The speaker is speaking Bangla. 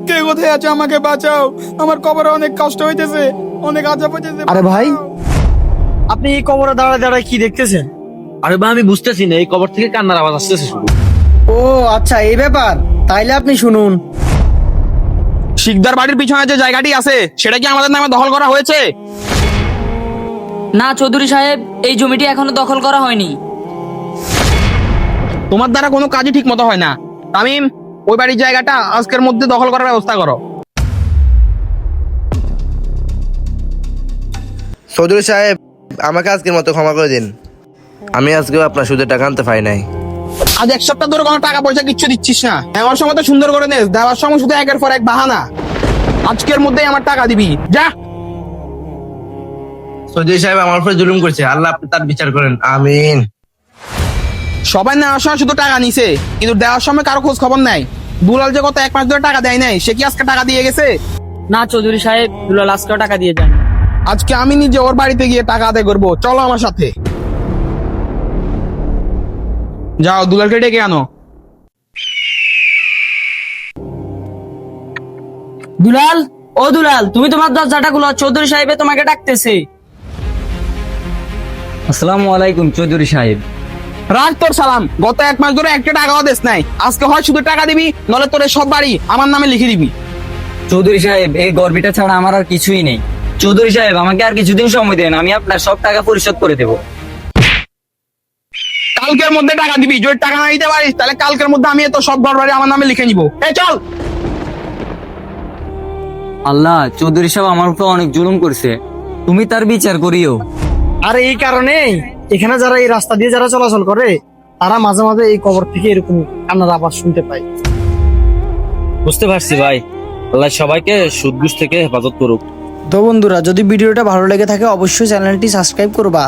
কে কোথায় আছে, আমাকে বাঁচাও। আমার কবরে অনেক কষ্ট হইতেছে, অনেক আজাব হইতেছে। আরে ভাই, আপনি এই কবরে দাঁড়ায় দাঁড়ায় কি দেখতেছেন? আরে ভাই আমি বুঝতেছি না, এই কবর থেকে কান্নার আওয়াজ আসতেছে শুধু। ও আচ্ছা, এই ব্যাপার। তাইলে আপনি শুনুন। শিকদার বাড়ির পিছনে যে জায়গাটি আছে সেটা কি আমাদের নামে দখল করা হয়েছে? না চৌধুরী সাহেব, এই জমিটি এখনো দখল করা হয়নি। তোমার দ্বারা কোনো কাজই ঠিক মতো হয় না। তামিম, ওই বাড়ির জায়গাটা আজকের মধ্যে দখল করার ব্যবস্থা করো। চৌধুরী সাহেব, আমাকে আজকের মতো ক্ষমা করে দিন। আমি আজকেও আপনার সুদের টাকা আনতে পারি নাই। আজ এক সপ্তাহ ধরে কোনো টাকা পয়সা কিচ্ছু দিচ্ছিস না। নেওয়ার সময় তো সুন্দর করে নেস, দেওয়ার সময় শুধু একের পর এক বাহানা। আজকের মধ্যেই আমার টাকা দিবি, যা। চৌধুরী সাহেব আমার উপরে জুলুম করছে, আল্লাহ আপনি তার বিচার করেন, আমিন। সবাই নেওয়ার সময় শুধু টাকা নিছে, কিন্তু দেওয়ার সময় কারো খোঁজ খবর নাই। দুলাল যে গত 1 মাস ধরে টাকা দেয় নাই, সে কি আজকে টাকা দিয়ে গেছে? না চৌধুরী সাহেব, দুলাল আজকেও টাকা দিয়ে যান। আজকে আমি নিজে ওর বাড়িতে গিয়ে টাকা আদায় করবো, চলো আমার সাথে। যাও, দুলালকে ডেকে আনো। দুলাল, ও দুলাল, তুমি তোমার দরজাটা খুলো, চৌধুরী সাহেবে তোমাকে ডাকতেছে। আসসালামু আলাইকুম চৌধুরী সাহেব। রাখ তোর সালাম। গত 1 মাস ধরে একটা টাকাও দেশ নাই। আজকে হয় শুধু টাকা দিবি, নলে তোর এই সব বাড়ি আমার নামে লিখে দিবি। চৌধুরী সাহেব, এই গর্বিটা ছাড়া আমার আর কিছুই নেই। চৌধুরী সাহেব, আমাকে আর কিছুদিন সময় দেন, আমি আপনার সব টাকা পরিশোধ করে দেব। কালকের মধ্যে টাকা দিবি। যদি টাকা না দিতে পারিস তাহলে কালকের মধ্যে আমি তো সব ঘর বাড়ি আমার নামে লিখে নিবো। এই চল। আল্লাহ, চৌধুরী সাহেব আমার উপর অনেক জুলুম করছে, তুমি তার বিচার করিও। আর এই কারণে এখানে যারা এই রাস্তা দিয়ে যারা চলাচল করে, তারা মাঝে মাঝে এই কবর থেকে এরকম কান্নার আওয়াজ শুনতে পায়। বুঝতে পারছি ভাই, আল্লাহ সবাইকে সুদ ঘুষ থেকে হেফাজত করুক। তো বন্ধুরা, যদি ভিডিওটা ভালো লেগে থাকে অবশ্যই চ্যানেলটি সাবস্ক্রাইব করবা।